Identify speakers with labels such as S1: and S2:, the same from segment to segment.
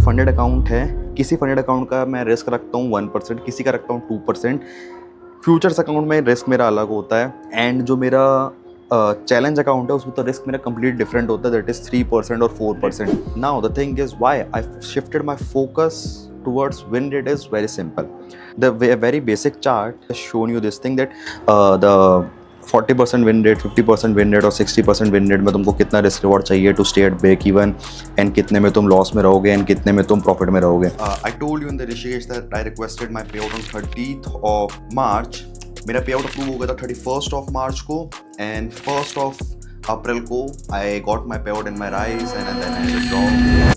S1: Funded account है, किसी funded account का मैं रिस्क रखता हूँ 1%, किसी का रखता हूँ 2%। फ्यूचर्स अकाउंट में रिस्क मेरा अलग होता है, एंड जो मेरा चैलेंज अकाउंट है उसमें तो रिस्क मेरा कंप्लीट डिफरेंट होता है, दैट इज 3% और 4%। Now the thing is why I shifted my focus towards win rate is very simple. The very basic chart has shown you this thing that the 40% win rate, 50% win rate और 60% win rate में तुमको कितना risk reward चाहिए to stay at break even, and कितने में तुम loss में रहोगे एंड कितने में तुम प्रॉफिट में रहोगे। I told you in the Rishikesh that I requested my payout on 30th of March। मेरा पे आउट अप्रूव हो गया था 31st of March को, एंड 1st of April को I got my payout in my rise and then I withdraw.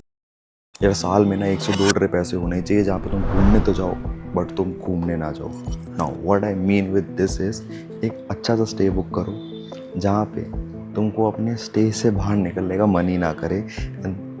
S1: यार साल में ना 1 से 2 ट्रिप ऐसे होने चाहिए जहाँ पे तुम घूमने तो जाओ बट तुम घूमने ना जाओ। Now what I mean with this is, एक अच्छा सा स्टे बुक करो जहाँ पे तुमको अपने स्टे से बाहर निकलने का मन ही ना करे,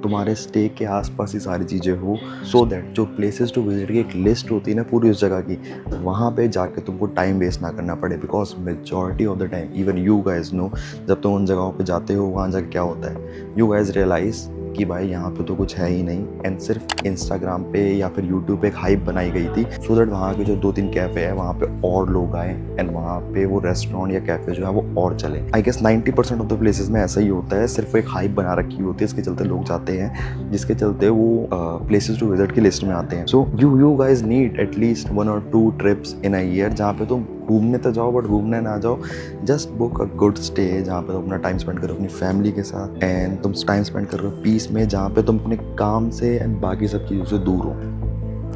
S1: तुम्हारे स्टे के आसपास ही सारी चीज़ें हो, सो दैट जो प्लेसेस टू विजिट की एक लिस्ट होती है ना पूरी उस जगह की, वहाँ पे जाके तुमको टाइम वेस्ट ना करना पड़े। Because majority of the time even you guys know, जब तुम उन जगहों पे जाते हो वहाँ जाके क्या होता है, यू गाइज रियलाइज कि भाई यहाँ पे तो कुछ है ही नहीं, एंड सिर्फ इंस्टाग्राम पे या फिर यूट्यूब पे एक हाइप बनाई गई थी सो दैट वहाँ के जो 2-3 कैफ़े है वहाँ पे और लोग आए एंड वहाँ पे वो रेस्टोरेंट या कैफ़े जो है वो और चले। I guess 90% of the places में ऐसा ही होता है, सिर्फ एक हाइप बना रखी होती है, इसके चलते लोग जाते हैं, जिसके चलते वो प्लेसेस टू विजिट की लिस्ट में आते हैं। So you guys need at least 1 or 2 trips in a year जहाँ पे तुम घूमने तो जाओ बट घूमने ना जाओ, just book a good stay जहाँ पे तुम अपना टाइम स्पेंड करो अपनी फैमिली के साथ, एंड तुम टाइम स्पेंड कर रहे हो पीस में, जहाँ पे तुम अपने काम से एंड बाकी सब चीज़ों से दूर हो।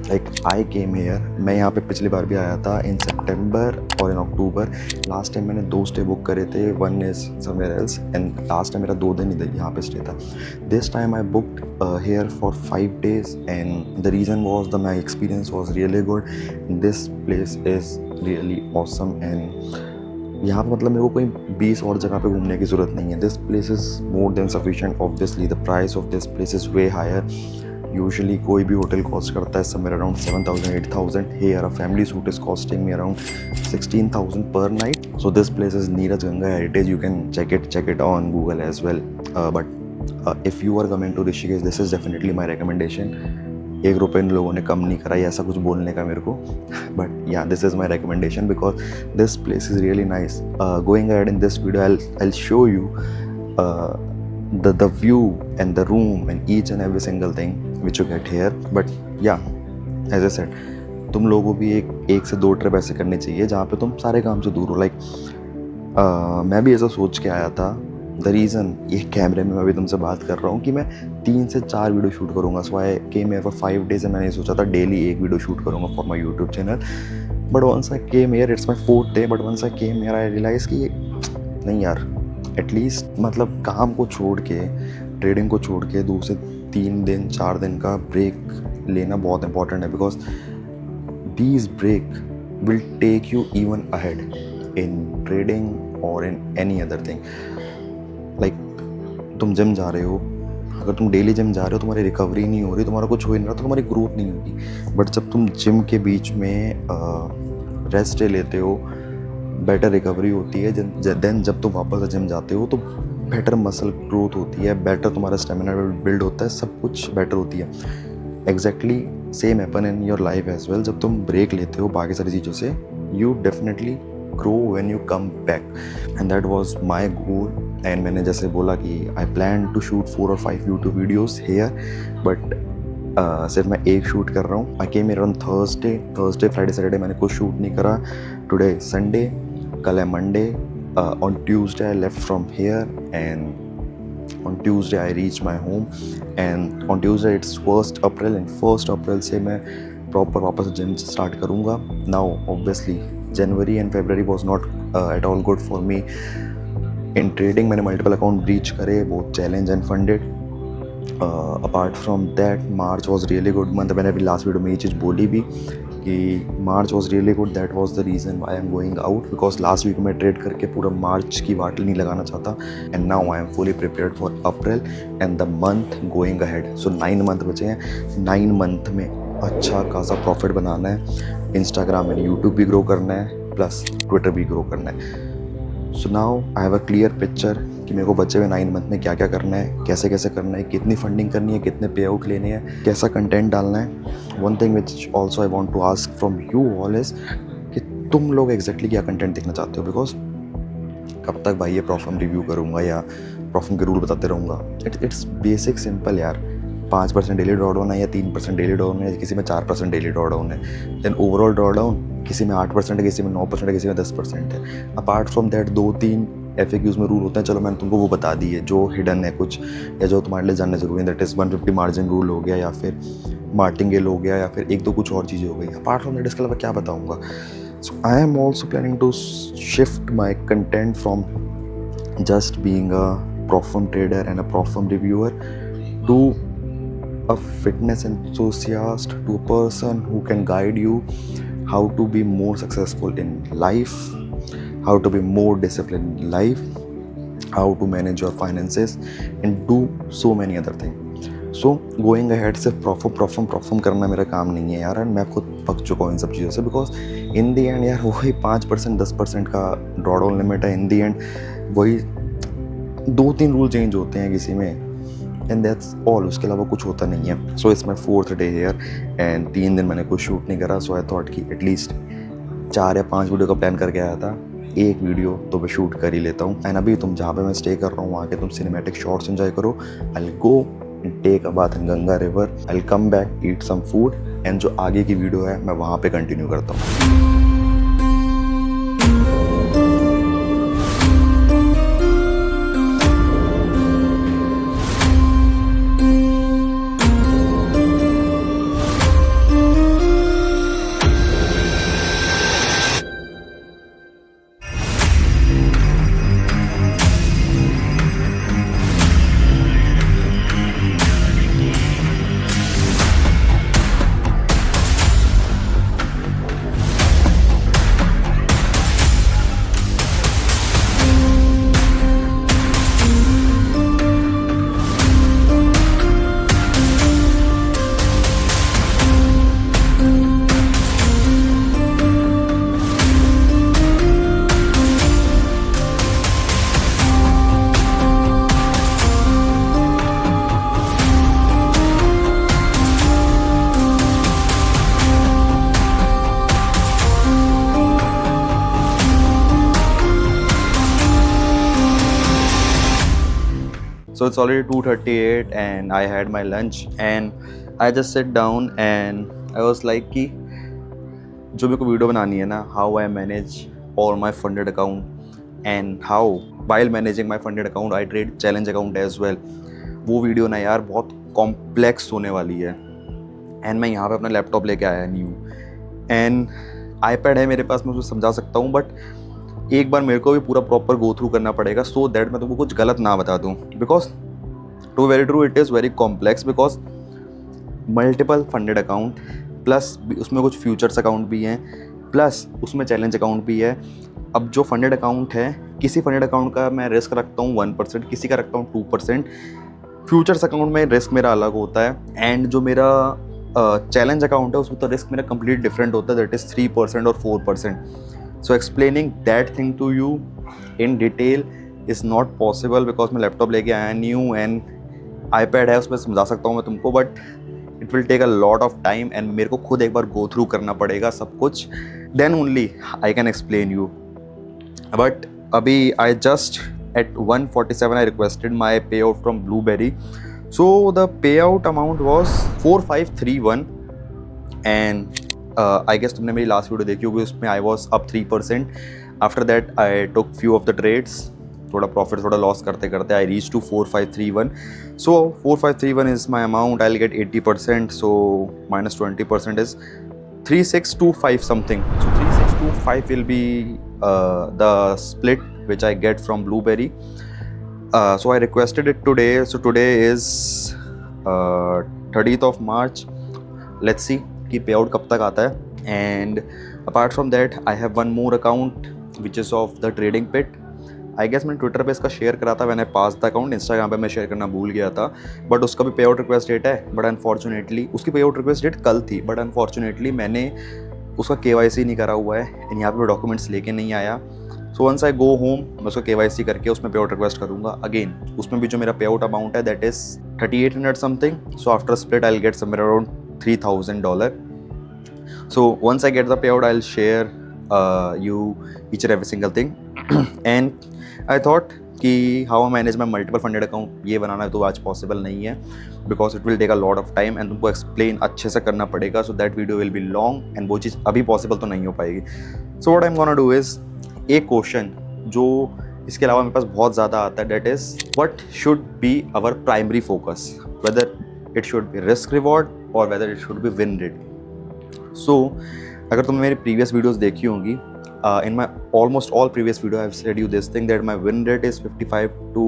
S1: लाइक आई केम हेयर, मैं यहाँ पे पिछली बार भी आया था इन सितंबर और इन अक्टूबर। लास्ट टाइम मैंने 2 स्टे बुक करे थे, one is somewhere else, and last time मेरा 2 दिन ही यहाँ पे स्टे था। This time I booked here for 5 days and the reason was the my experience was really good. This place is really awesome, and यहाँ पर मतलब मेरे को कोई 20 और जगह पे घूमने की ज़रूरत नहीं है। This place is more than sufficient. Obviously the price of this place is way higher. Usually कोई भी होटल कॉस्ट करता है somewhere around 7,000-8,000। Here a family suite is costing me around 16,000 per night. So this place is Neeraj Ganga Heritage. You can check it on Google as well. But if you are coming to Rishikesh, this is definitely my recommendation. 1 रुपये इन लोगों ने कम नहीं करा ऐसा कुछ बोलने का मेरे को, बट या this is my recommendation because this place is really nice. Going ahead in this video I show you the view and the room and each and every single thing which you get here. But yeah, as I said, तुम लोगों को भी एक से 2 trip ऐसे करने चाहिए जहाँ पे तुम सारे काम से दूर हो। लाइक मैं भी ऐसा सोच के आया था। द रीज़न ये कैमरे में मैं अभी तुमसे बात कर रहा हूँ कि मैं 3 से 4 वीडियो शूट करूँगा। So I came here for 5 days and मैंने सोचा था डेली 1 वीडियो शूट करूँगा for my YouTube channel. But once I came here, it's my 4th day, but once I came here I realise कि नहीं यार, at least मतलब काम को छोड़ के, ट्रेडिंग को छोड़ के 2 से 3 दिन 4 दिन का ब्रेक लेना बहुत इंपॉर्टेंट है। Because these break will take you even ahead in trading और in any other thing. Like तुम जिम जा रहे हो, अगर तुम डेली जिम जा रहे हो, तुम्हारी रिकवरी नहीं हो रही, तुम्हारा कुछ हो ही नहीं रहा, तो तुम्हारी ग्रोथ नहीं होगी। बट जब तुम जिम के बीच में रेस्ट डे लेते हो, बेटर रिकवरी होती है। देन जब तुम वापस जिम जाते हो तो बेटर मसल ग्रोथ होती है, बेटर तुम्हारा स्टेमिना बिल्ड होता है, सब कुछ बेटर होती है। Exactly same happen in your life as well. जब तुम ब्रेक लेते हो बाकी सारी चीज़ों से, you definitely grow when you come back, and that was my goal. And मैंने जैसे बोला कि I plan to shoot 4 or 5 YouTube videos here, but सिर्फ मैं एक शूट कर रहा हूँ। I came here on Thursday, Friday, Saturday मैंने कुछ शूट नहीं करा। टुडे संडे, कल है Monday. On Tuesday I left from here and on Tuesday I reach my home, and on Tuesday it's 1st April, and 1st April से मैं proper वापस gym start करूँगा। Now obviously January and February was not at all good for me in trading. मैंने multiple account breach करे, both challenge and funded. Apart from that March was really good month. मैंने अभी last video में ये चीज़ बोली भी कि March was really good, that was the reason I am going out, because last week में trade करके पूरा मार्च की वाटल नहीं लगाना चाहता। And now I am fully prepared for April and the month going ahead. So 9 month बचे हैं। 9 मंथ में अच्छा खासा प्रॉफिट बनाना है, इंस्टाग्राम एंड यूट्यूब भी ग्रो करना है, प्लस ट्विटर भी ग्रो करना है। So now I have a clear picture कि मेरे को बचे हुए 9 मंथ में क्या क्या करना है, कैसे कैसे करना है, कितनी फंडिंग करनी है, कितने पे आउट लेने हैं, कैसा कंटेंट डालना है। One thing which also I want to ask from you all is कि तुम लोग एग्जैक्टली क्या कंटेंट देखना चाहते हो, बिकॉज कब तक भाई ये प्रॉफर्म रिव्यू करूँगा या प्रॉफर्म के रूल बताते रहूँगा। इट्स बेसिक सिंपल यार। 5% डेली ड्रॉडाउन है या 3% डेली ड्रॉडाउन है, किसी में 4% डेली ड्रॉडाउन है, देन ओवरऑल ड्रॉडाउन किसी में 8% है, किसी में 9% है, किसी में 10% है। अपार्ट फ्रॉम दैट 2-3 FAQs में रूल होते हैं, चलो मैंने तुमको वो बता दी है जो हिडन है कुछ, या जो तुम्हारे लिए जानना जरूरी है। दैट इज़ 150 मार्जिन रूल हो गया, या फिर मार्टिंगेल हो गया, या फिर 1-2 कुछ और चीज़ें हो गई। अपार्ट फ्रॉम दैट इसके अलावा क्या बताऊँगा। So I am also planning to shift my content from just being a prop firm trader and a prop firm reviewer to a fitness enthusiast, to a person who can guide you how to be more successful in life, how to be more disciplined in life, how to manage your finances and do so many other things. So going ahead सिर्फ प्रॉफर्म करना मेरा काम नहीं है यार, and मैं खुद पक चुका हूँ इन सब चीज़ों से। बिकॉज इन दी एंड यार वही 5% 10% का ड्रॉडाउन लिमिट है। इन दी एंड वही 2-3 रूल चेंज होते हैं किसी में, एंड दैट्स ऑल। उसके अलावा कुछ होता नहीं है। So it's my 4th day here and 3 दिन मैंने कुछ शूट नहीं करा। सो आई थॉट कि एटलीस्ट 4 या 5 वीडियो का प्लान करके आया था, 1 वीडियो तो मैं शूट कर ही लेता हूँ। एंड अभी तुम जहाँ पे मैं स्टे कर रहा हूँ वहाँ के तुम सिनेमैटिक शॉट्स एंजॉय करो। I will go and take a bath in Ganga river, I will come back, eat some food, and जो आगे की वीडियो है मैं वहाँ पे कंटिन्यू करता हूँ। So it's already 2:38 and I had my lunch and I just sit down and I was like कि जो मेरे को वीडियो बनानी है ना, how I manage all my funded account and how while managing my funded account I trade challenge account as well। वो video ना यार बहुत कॉम्प्लेक्स होने वाली है। एंड मैं यहाँ पे अपना लैपटॉप लेके आया न्यू, एंड iPad है मेरे पास, मैं उसको समझा सकता हूँ, बट एक बार मेरे को भी पूरा प्रॉपर गो थ्रू करना पड़ेगा सो दैट मैं तुमको कुछ गलत ना बता दूँ। Because to very true it is very complex, because multiple funded account plus उसमें कुछ फ्यूचर्स अकाउंट भी हैं, प्लस उसमें चैलेंज अकाउंट भी है। अब जो फंडेड अकाउंट है, किसी फंडेड अकाउंट का मैं रिस्क रखता हूँ 1%, किसी का रखता हूँ 2%। फ्यूचर्स अकाउंट में रिस्क मेरा अलग होता है, एंड जो मेरा चैलेंज अकाउंट है उसमें तो रिस्क मेरा कंप्लीट डिफरेंट होता है, दैट इज़ 3% और 4%। So explaining that thing to you in detail is not possible because मैं लैपटॉप लेके आया न्यू एंड iPad है, उसमें समझा सकता हूँ मैं तुमको, but it will take a lot of time and मेरे को खुद एक बार गो थ्रू करना पड़ेगा सब कुछ, then only I can explain you. But अभी I just at 1:47 I requested my payout from Blueberry. So the payout amount was 4531 and I guess तुमने मेरी लास्ट वीडियो देखी होगी, उसमें I was up 3%। After that I took few of the trades, थोड़ा profit थोड़ा loss करते करते I reach to 4531। So 4531 is my amount, I will gate 80%, so minus 20% is 3625 something. So 3625 will be the split which I get from Blueberry. So I requested it today, so today is 30th of March। Let's see कि payout कब तक आता है। And apart from that I have one more account which is of the trading pit. I guess मैंने Twitter पे इसका share करा था, मैंने पास द अकाउंट, इंस्टाग्राम पे मैं शेयर करना भूल गया था, बट उसका भी पे आउट रिक्वेस्ट डेट है। बट अनफॉर्चुनेटली उसकी पे आउट रिक्वेस्ट डेट कल थी, बट अनफॉर्चुनेटली मैंने उसका KYC नहीं करा हुआ है एंड यहाँ पे डॉक्यूमेंट्स लेके नहीं आया। So once I go home मैं उसको KYC करके उसमें पे आउट रिक्वेस्ट करूँगा. अगेन उसमें भी जो मेरा पे आउट अमाउंट है that is 3800 something. So after split I will get somewhere around $3000. So once I get the payout, I'll share you each and every single thing. And I thought कि how I manage my multiple funded account ये बनाना तो आज possible नहीं है because it will take a lot of time and तुमको explain अच्छे से करना पड़ेगा. So that video will be long and वो चीज़ अभी पॉसिबल तो नहीं हो पाएगी. So what I'm gonna do is एक क्वेश्चन जो इसके अलावा मेरे पास बहुत ज़्यादा आता है that is what should be our primary focus, whether it should be risk reward or whether it should be win rate. So अगर तुमने मेरी प्रीवियस वीडियोस देखी होंगी, in my almost all previous video I have said you this thing that my win rate is 55 to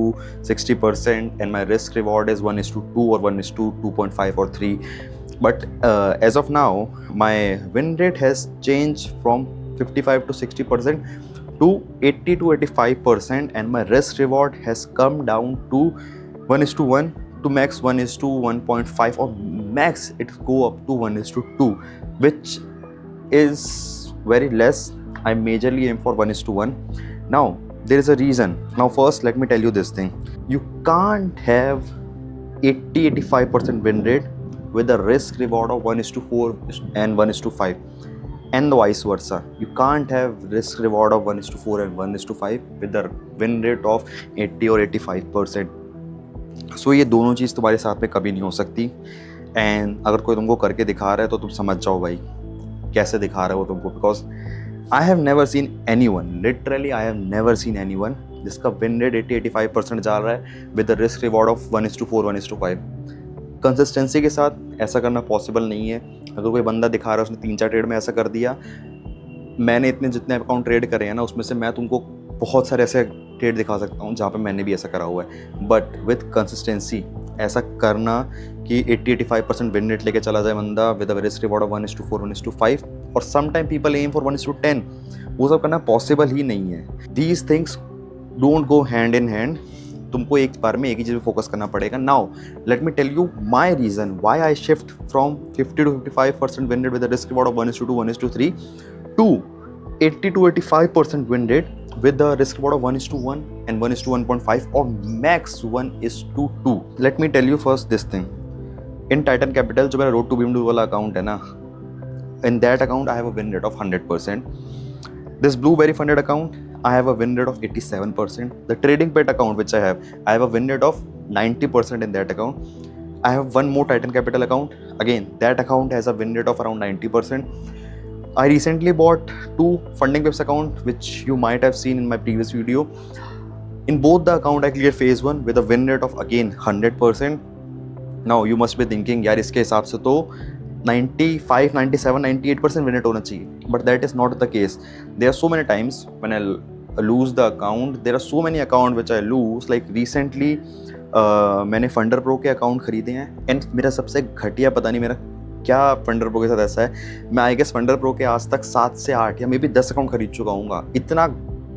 S1: 60% and my risk reward is 1:2 or 1:2.5 or 3. But as of now my win rate has changed from 55 to 60% to 80 to 85% and my risk reward has come down to 1:1 to max 1:1.5 or max it go up to 1:2, which is very less. I majorly aim for 1:1. Now there is a reason. Now first let me tell you this thing. You can't have 80-85% win rate with a risk reward of 1:4 and 1:5 and vice versa. You can't have risk reward of 1:4 and 1:5 with a win rate of 80 or 85%. So ये दोनों चीज़ तुम्हारे साथ में कभी नहीं हो सकती. And अगर कोई तुमको करके दिखा रहा है तो तुम समझ जाओ भाई कैसे दिखा रहा है वो तुमको. Because I have never seen any one, literally I have never seen any one जिसका विन रेट 80-85% जा रहा है with the risk reward of 1:4 1:5. Consistency के साथ ऐसा करना पॉसिबल नहीं है. अगर कोई बंदा दिखा रहा है उसने 3-4 ट्रेड में ऐसा कर दिया, मैंने इतने जितने अकाउंट ट्रेड करे हैं ना उसमें से मैं तुमको बहुत सारे ऐसे ट्रेड दिखा सकता हूँ जहाँ पे मैंने भी ऐसा करा हुआ है. बट विथ कंसिस्टेंसी ऐसा करना कि 80-85% विन रेट लेके चला जाए बंदा with a risk reward of 1:4 1:5 और some time people aim for 1:10, वो सब करना पॉसिबल ही नहीं है. These things don't go hand in hand. तुमको एक बार में एक ही चीज़ पे फोकस करना पड़ेगा. Now let me tell you my reason why I shift from 50 to 55% win rate with a risk reward of 1:2 1:3 to 80 to 85% win rate with the risk reward of 1:1 and 1:1.5 or max 1:2. Let me tell you first this thing. In Titan Capital जो मेरा Road to BeamDo वाला account है ना, in that account I have a win rate of 100%. This Blueberry funded account I have a win rate of 87%. The Trading Pet account which I have a win rate of 90% in that account. I have one more Titan Capital account. Again, that account has a win rate of around 90%. I recently bought 2 Funding Pips account which you might have seen in my previous video. In both the account I cleared phase 1 with a win rate of again 100%. Now you must be thinking यार इसके हिसाब से तो 95, 97, 98% win rate होना चाहिए. But that is not the case. There are so many times when I lose the account. There are so many accounts which I lose. Like recently मैंने funder pro के account खरीदे हैं and मेरा सबसे घटिया पता नहीं मेरा क्या फंडर प्रो के साथ ऐसा है, मैं आई गेस फंडर प्रो के आज तक 7 से 8 या मे बी 10 अकाउंट खरीद चुका हूँ. इतना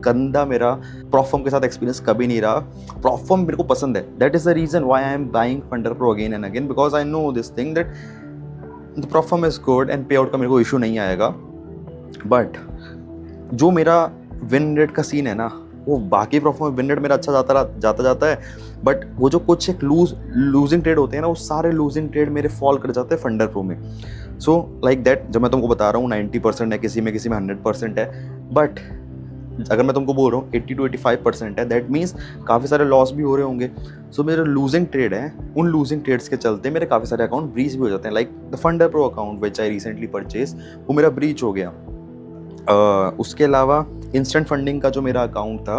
S1: गंदा मेरा प्रॉफर्म के साथ एक्सपीरियंस कभी नहीं रहा. प्रॉफर्म मेरे को पसंद है. That is the reason why I am buying Funder Pro again and again because I know this thing that the prop firm is good and payout का मेरे को इशू नहीं आएगा. बट जो मेरा विन रेट का सीन है ना वो बाकी प्रॉफर्म विन रेट मेरा अच्छा जाता है. बट वो जो कुछ एक लूजिंग ट्रेड होते हैं ना वो सारे लूजिंग ट्रेड मेरे फॉल कर जाते हैं फंडर प्रो में. सो लाइक दैट जब मैं तुमको बता रहा हूँ 90% है, किसी में 100% है. बट अगर मैं तुमको बोल रहा हूँ 80 to 85% है, दैट मीन्स काफ़ी सारे लॉस भी हो रहे होंगे. सो मेरे लूजिंग ट्रेड है, उन लूजिंग ट्रेड्स के चलते मेरे काफ़ी सारे अकाउंट ब्रीच भी हो जाते हैं. Like the funder pro account which I recently purchase वो मेरा ब्रीच हो गया. उसके अलावा इंस्टेंट फंडिंग का जो मेरा अकाउंट था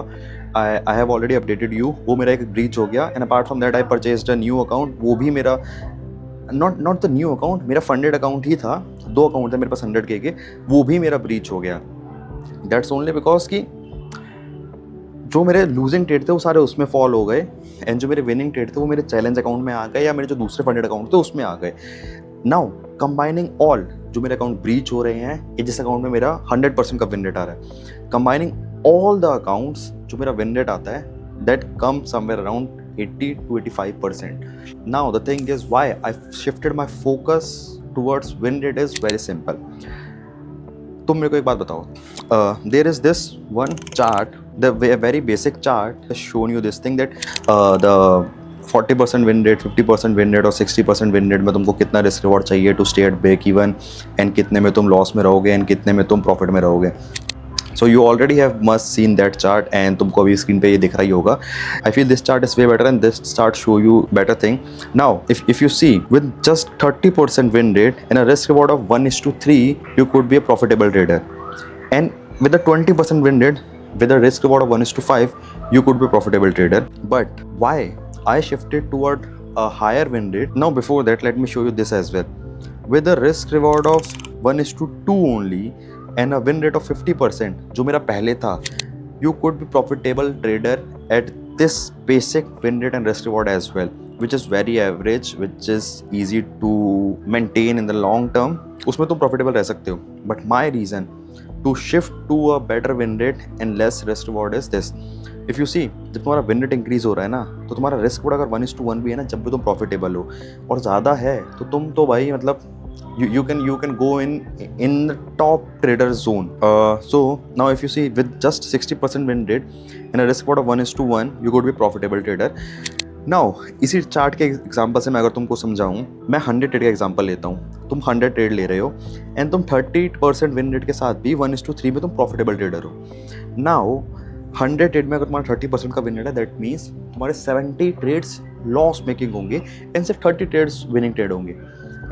S1: I have already updated you, वो मेरा एक ब्रीच हो गया. And apart from that I purchased a new account. वो भी मेरा नॉट द न्यू अकाउंट, मेरा फंडेड अकाउंट ही था. 2 अकाउंट थे मेरे पास 100K के, वो भी मेरा ब्रीच हो गया. दैट्स ओनली बिकॉज कि जो मेरे लूजिंग ट्रेड थे वो सारे उसमें फॉल हो गए एंड जो मेरे विनिंग ट्रेड थे वो मेरे चैलेंज अकाउंट में आ गए या मेरे जो दूसरे फंडेड अकाउंट थे उसमें आ गए. नाउ कंबाइनिंग ऑल जो मेरे अकाउंट ब्रीच हो रहे हैं, जिस अकाउंट में मेरा 100% का विन रेट आ रहा है, कंबाइनिंग ऑल द अकाउंट्स जो मेरा विन रेट आता है that come somewhere around 80 to 85%. Now the thing is why I shifted my focus towards win rate is very simple. तुम मेरे को एक बात बताओ, there is this one chart, the very basic chart shown you this thing that the 40% win rate, 50% win rate और 60% win rate में तुमको कितना रिस्क रिवॉर्ड चाहिए to stay at break even, and कितने में तुम लॉस में रहोगे एंड कितने में तुम प्रॉफिट में रहोगे. So you already have must seen that chart and तुमको अभी स्क्रीन पे ये दिख रहा ही होगा. I feel this chart is way better and this chart show you better thing. Now if you see with just 30% win rate and a risk reward of 1:3, you could be a profitable trader. And with a 20% win rate with a risk reward of 1:5, you could be a profitable trader. But why I shifted toward a higher win rate? Now before that, let me show you this as well. With a risk reward of 1:2 only and a win rate of 50%, जो मेरा पहले था, you could be profitable trader at this basic win rate and risk reward as well, which is very average, which is easy to maintain in the long term. उसमें तुम profitable रह सकते हो. But my reason to shift to a better win rate and less risk reward is this. If you see, जब तुम्हारा win rate increase हो रहा है ना, तो तुम्हारा risk reward अगर 1:1 भी है ना, जब भी तुम profitable हो और ज़्यादा है तो तुम तो भाई मतलब you can go in the top trader zone. So now if you see with just 60% win rate and a risk reward of 1:1, you could be profitable trader. Now इसी चार्ट के एग्जांपल से मैं अगर तुमको समझाऊं, मैं 100 ट्रेड का example लेता हूं. तुम 100 ट्रेड ले रहे हो एंड तुम 30% विन रेट के साथ भी 1:3 में तुम प्रॉफिटेबल ट्रेडर हो. नाउ 100 ट्रेड में अगर तुम्हारा 30% का विन रेट है, दैट मीन्स तुम्हारे 70 ट्रेड्स लॉस मेकिंग होंगे एंड सिर्फ 30 ट्रेड्स विनिंग ट्रेड होंगे.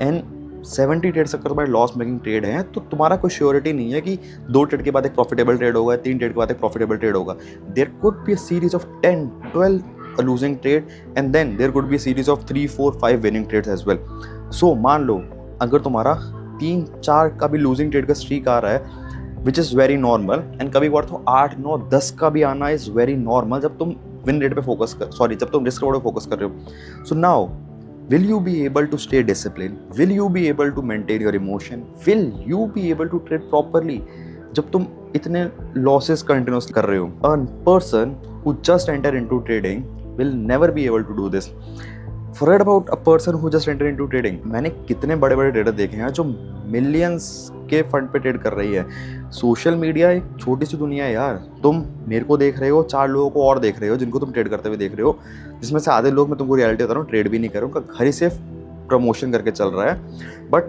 S1: एंड 70 ट्रेड्स अगर तुम्हारे लॉस मेकिंग ट्रेड हैं तो तुम्हारा कोई श्योरिटी नहीं है कि 2 ट्रेड के बाद एक प्रॉफिटेबल ट्रेड होगा, 3 ट्रेड के बाद एक प्रॉफिटेबल ट्रेड होगा. There could be a series of 10, 12 losing trade and then there could be a series of 3, 4, 5 winning trades as well. So मान लो अगर तुम्हारा 3, 4 का भी लूजिंग ट्रेड का स्ट्रीक आ रहा है, which is very normal, and कभी बार तो 8, 9, 10 का भी आना इज़ वेरी नॉर्मल जब तुम विन रेट पे फोकस जब तुम रिस्क रिवॉर्ड पे फोकस कर रहे हो. So now will you be able to stay disciplined? Will you be able to maintain your emotion? Will you be able to trade properly जब तुम इतने losses continuous कर रहे हो? A person who just enter into trading will never be able to do this. Forget about a person who just enter into trading. मैंने कितने बड़े बड़े ट्रेडर देखे हैं जो मिलियंस के फंड पे ट्रेड कर रही है. सोशल मीडिया एक छोटी सी दुनिया है यार. तुम मेरे को देख रहे हो, 4 लोगों को और देख रहे हो जिनको तुम ट्रेड करते हुए देख रहे हो, जिसमें से आधे लोग, मैं तुमको रियलिटी बता रहा हूँ, ट्रेड भी नहीं कर रहे हो, उनका घर ही सिर्फ प्रमोशन करके चल रहा है. बट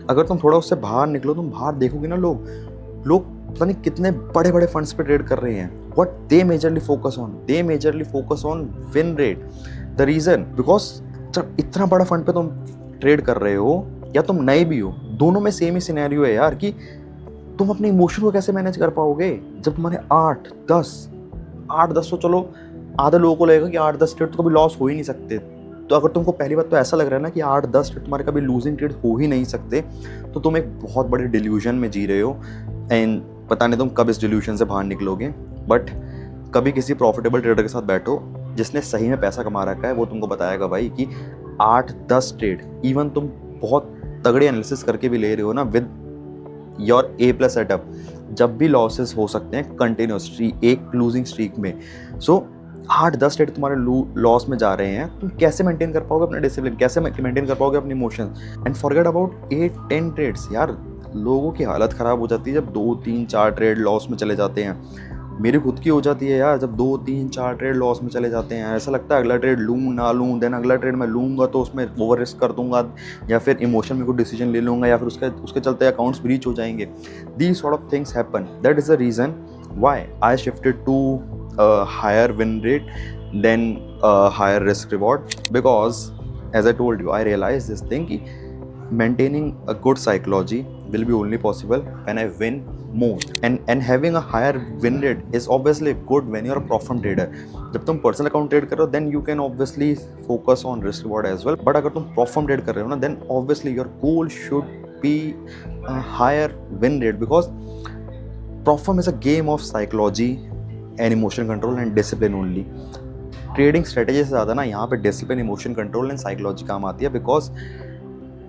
S1: अगर तुम थोड़ा उससे बाहर निकलो, तुम बाहर देखोगे ना, लोग पता नहीं कितने बड़े बड़े फंड्स पे ट्रेड कर रहे हैं. What they majorly focus on win rate. The reason because जब इतना बड़ा फंड पे तुम ट्रेड कर रहे हो या तुम नए भी हो, दोनों में सेम ही सिनेरियो है यार कि तुम अपने इमोशन को कैसे मैनेज कर पाओगे जब तुम्हारे 8, 10 तो चलो आधे लोगों को लगेगा कि 8-10 ट्रेड तो कभी लॉस हो ही नहीं सकते. तो अगर तुमको पहली बात तो ऐसा लग रहा है ना कि 8-10 ट्रेड तुम्हारे कभी लूजिंग ट्रेड हो ही नहीं सकते, तो तुम एक बहुत बड़े डिल्यूजन में जी रहे हो एंड पता नहीं तुम कब इस डिल्यूजन से बाहर निकलोगे. बट कभी किसी प्रॉफिटेबल ट्रेडर के साथ बैठो जिसने सही में पैसा कमा रखा है, वो तुमको बताएगा भाई कि 8-10 ट्रेड इवन तुम बहुत तगड़े एनालिसिस करके भी ले रहे हो ना विद योर A+ सेटअप, जब भी लॉसेस हो सकते हैं कंटिन्यूसली एक लूजिंग स्ट्रीक में. सो 8-10 ट्रेड तुम्हारे लॉस में जा रहे हैं, तुम कैसे मेंटेन कर पाओगे अपना डिसिप्लिन, कैसे मेंटेन कर पाओगे अपने emotion. And forget about 8-10 trades यार. लोगों की हालत ख़राब हो जाती है जब 2, 3, 4 ट्रेड लॉस में चले जाते हैं. मेरी खुद की हो जाती है यार जब 2, 3, 4 ट्रेड लॉस में चले जाते हैं. ऐसा लगता है अगला ट्रेड लूँ ना लूँ, देन अगला ट्रेड मैं लूँगा तो उसमें ओवर रिस्क कर दूंगा या फिर इमोशन में कोई डिसीजन ले लूँगा या फिर उसके चलते अकाउंट्स ब्रीच हो जाएंगे. These sort of things happen. That is the reason why I shifted to higher win rate than higher risk reward. Because as I told you, I realise this thing कि maintaining a good psychology will be only possible when I win more, and having a higher win rate is obviously good when you're a profit trader. जब तुम personal account trade कर रहे हो then you can obviously focus on risk reward as well. But अगर तुम profit trade कर रहे हो ना, then obviously your goal should be a higher win rate because profit is a game of psychology and emotion control and discipline only. Trading strategy से ज़्यादा ना यहाँ पे discipline, emotion control and psychology काम आती है. बिकॉज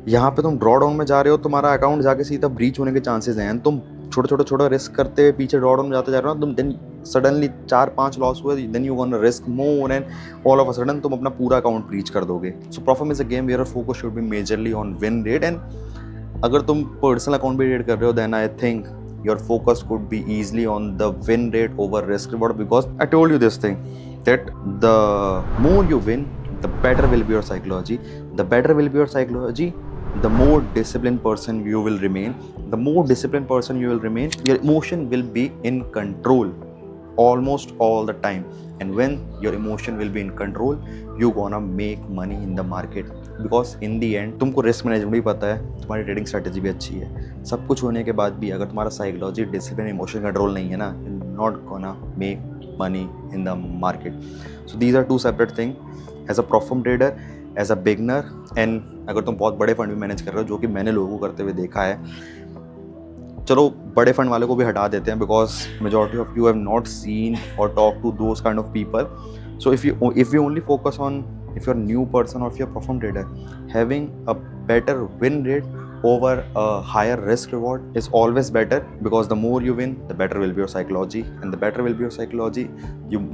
S1: यहाँ पे तुम ड्रॉ डाउन में जा रहे हो, तुम्हारा अकाउंट जाके सीधा ब्रीच होने के चांसेस हैं. तुम छोटा रिस्क करते हुए पीछे ड्रॉ डाउन में जाते जा रहे हो, तुम देन सडनली 4-5 लॉस हुए, then you gonna risk more and all of a sudden तुम अपना पूरा अकाउंट ब्रीच कर दोगे. So profit is a game where focus should be majorly on win rate. And अगर तुम पर्सनल अकाउंट भी trade कर रहे हो then I think your focus could be easily on the win rate over risk reward, because I told you this thing that the more you win, the better will be your psychology. The better will be your psychology, the more disciplined person you will remain. The more disciplined person you will remain, your emotion will be in control almost all the time. And when your emotion will be in control, you gonna make money in the market, because in the end तुमको risk management भी पता है, तुम्हारी trading strategy भी अच्छी है, सब कुछ होने के बाद भी अगर तुम्हारा साइकोलॉजी, डिसिप्लिन, इमोशन कंट्रोल नहीं है ना, you not gonna make money in the market. So these are two separate thing. As a professional trader, as a beginner, and अगर तुम बहुत बड़े फंड भी मैनेज कर रहे हो, जो कि मैंने लोगों को करते हुए देखा है, चलो बड़े फंड वाले को भी हटा देते हैं, because majority of you have not seen और talk to those kind of people. So if you only focus on, if you're a new person or if you're a professional trader, having a better win rate over a higher risk reward is always better, because the more you win, the better will be your psychology, and the better will be your psychology,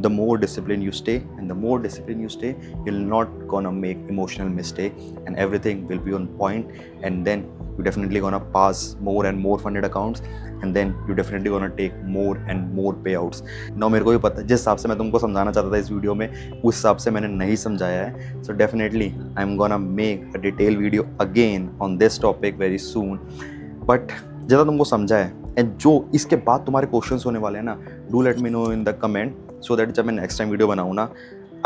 S1: the more disciplined you stay, and the more disciplined you stay, you're not gonna make emotional mistake, and everything will be on point, and then you're definitely gonna pass more and more funded accounts, and then you're definitely gonna take more and more payouts. Now मेरे को भी पता है जिस हिसाब से मैं तुमको समझाना चाहता था इस वीडियो में, उस हिसाब से मैंने नहीं समझाया है. So definitely I'm gonna make a detailed video again on this topic very soon. But ज़्यादा तुमको समझा है, एंड जो इसके बाद तुम्हारे क्वेश्चंस होने वाले हैं ना, do let me know in the comment, so that जब मैं नेक्स्ट टाइम वीडियो बनाऊँ ना,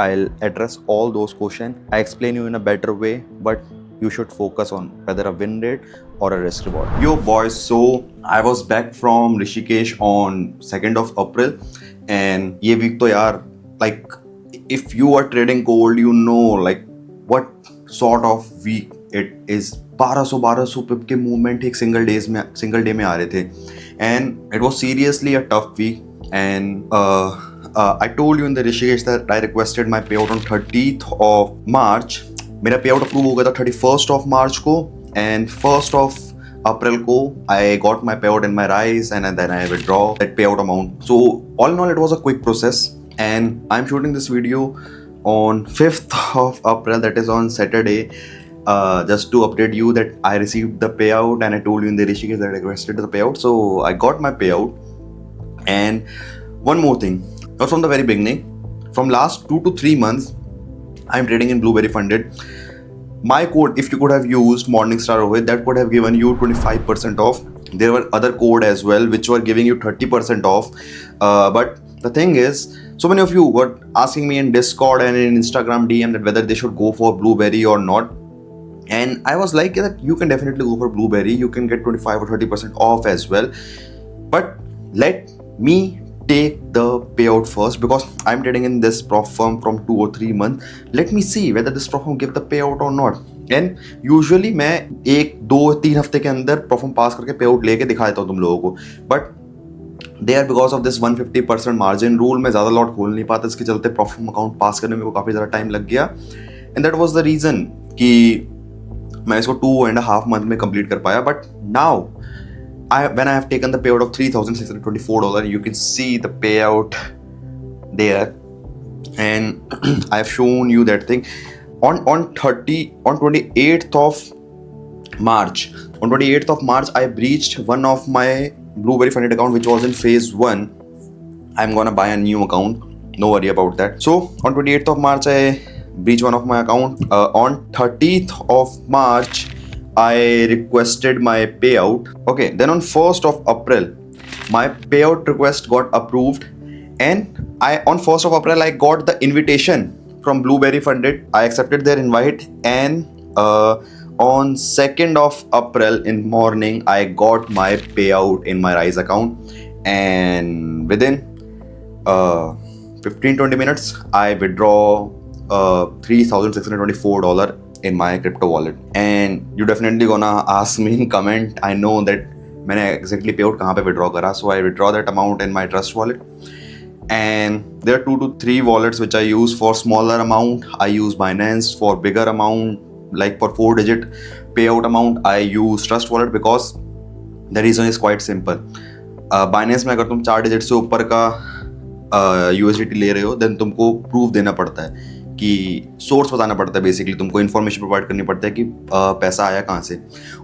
S1: I'll address all those questions. I explain you in a better way, but you should focus on whether a win rate or a risk reward. Yo boys, so I was back from Rishikesh on 2nd of April, and ये week तो यार, like if you are trading gold, you know like what sort of week it is. 1200 पिप के movement एक single day में आ रहे थे, and it was seriously a tough week. And I told you in the Rishikesh that I requested my payout on 30th of March. मेरा पे out approve हो गया था 31st ऑफ मार्च को, एंड 1st ऑफ अप्रैल को I got my payout in my rise, and then I withdraw that payout amount. So all in all it was a quick process, and I am shooting this video on 5th of April, that is on Saturday, just to update you that I received the payout, and I told you in the Rishikesh that I requested the payout. So I got my payout. And one more thing, not from the very beginning, from last 2 to 3 months I'm trading in Blueberry Funded. My code, if you could have used Morningstar over it, that could have given you 25% off. There were other code as well which were giving you 30% off. But the thing is, so many of you were asking me in Discord and in Instagram DM that whether they should go for Blueberry or not. And I was like that you can definitely go for Blueberry. You can get 25 or 30% off as well. But let me take the payout first, because I'm trading in this prop firm from 2 or 3 months. Let me see whether this prop firm give the payout or not. And usually मैं 1-2-3 हफ्ते के अंदर prop firm पास करके payout लेके दिखा देता हूँ तुम लोगों को. But there, because of this 150% margin rule, मैं ज़्यादा लॉट खोल नहीं पाता, इसके चलते prop firm अकाउंट पास करने में को काफ़ी ज़्यादा टाइम लग गया. And that was the reason कि मैं इसको 2.5 month में complete कर पाया. But now when I have taken the payout of $3,624, you can see the payout there, and I have shown you that thing on 28th of March. On 28th of March, I breached one of my Blueberry Funded account which was in phase 1. I'm gonna buy a new account, no worry about that. So on 28th of March, I breached one of my account. On 30th of March, I requested my payout. Okay, then on 1st of April, my payout request got approved, and on 1st of April I got the invitation from Blueberry Funded. I accepted their invite, and on 2nd of April in morning I got my payout in my Rise account, and within 15-20 minutes I withdraw $3,624 in my crypto wallet. And you definitely gonna ask me in comment, I know that मैंने exactly payout कहाँ पे withdraw करा. So I withdraw that amount in my trust wallet, and there are 2 to 3 wallets which I use for smaller amount. I use Binance. For bigger amount, like for 4-digit payout amount, I use trust wallet, because the reason is quite simple. Binance में अगर तुम 4 digit से ऊपर का USDT ले रहे हो, then तुमको प्रूफ देना पड़ता है कि सोर्स बताना पड़ता है, बेसिकली तुमको इन्फॉर्मेशन प्रोवाइड करनी पड़ता है कि पैसा आया कहाँ से.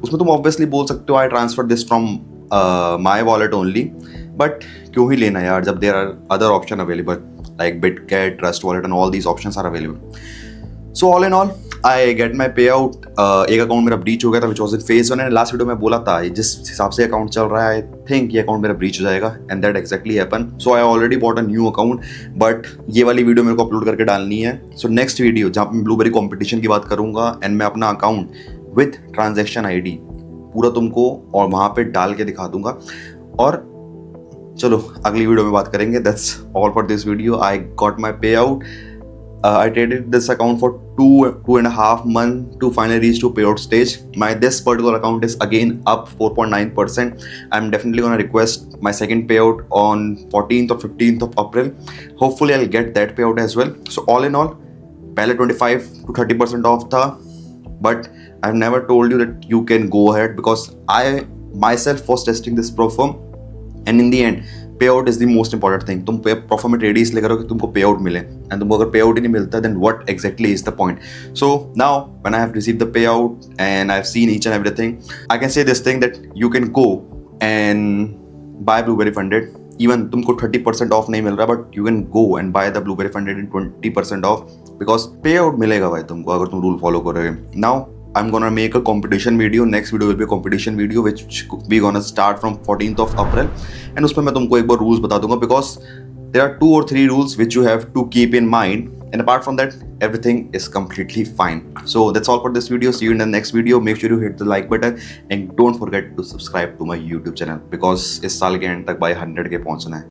S1: उसमें तुम ऑब्वियसली बोल सकते हो I transfer this from my wallet only, but क्यों ही लेना यार जब there are other option available like Bitget, trust wallet and all these options are available. So all in all I get my payout. एक account मेरा breach हो गया था which was in phase 1, and last video में बोला था जिस हिसाब से अकाउंट चल रहा है आई थिंक ये अकाउंट मेरा ब्रीच हो जाएगा, and that exactly happen. So I already bought a new account, but ये वाली वीडियो मेरे को अपलोड करके डालनी है. सो नेक्स्ट वीडियो जहाँ पे मैं ब्लूबेरी कॉम्पिटिशन की बात करूंगा एंड मैं अपना अकाउंट विथ ट्रांजेक्शन ID पूरा तुमको और वहाँ पे डाल के दिखा दूंगा. और चलो अगली वीडियो में बात करेंगे. That's all for this video. I got my पे out. I traded this account for 2.5 months to finally reach to payout stage. This particular account is again up 4.9%. I'm definitely gonna request my second payout on 14th or 15th of April. Hopefully I'll get that payout as well. So all in all, पहले 25 to 30% off था, but I've never told you that you can go ahead because I myself was testing this pro firm, and in the end पे out is the most important thing. तुम profit में trade इसलिए करो कि तुमको पे out मिले, and तुमको अगर पे आउट ही नहीं मिलता then what exactly is the point. So now when I have received the payout and I have seen each and everything, I can say this thing that you can go and buy Blueberry funded. Even तुमको 30% off नहीं मिल रहा, but you can go and buy the Blueberry funded in 20% off, because payout मिलेगा भाई तुमको अगर तुम rule follow करोगे. Now I'm gonna make a competition video. Next video will be a competition video which we gonna start from 14th of April, and उसमें मैं तुमको एक बार rules बता दूंगा because there are 2 or 3 rules which you have to keep in mind, and apart from that everything is completely fine. So that's all for this video. See you in the next video. Make sure you hit the like button and don't forget to subscribe to my YouTube channel because इस साल के end तक भाई 100K पहुंचना है.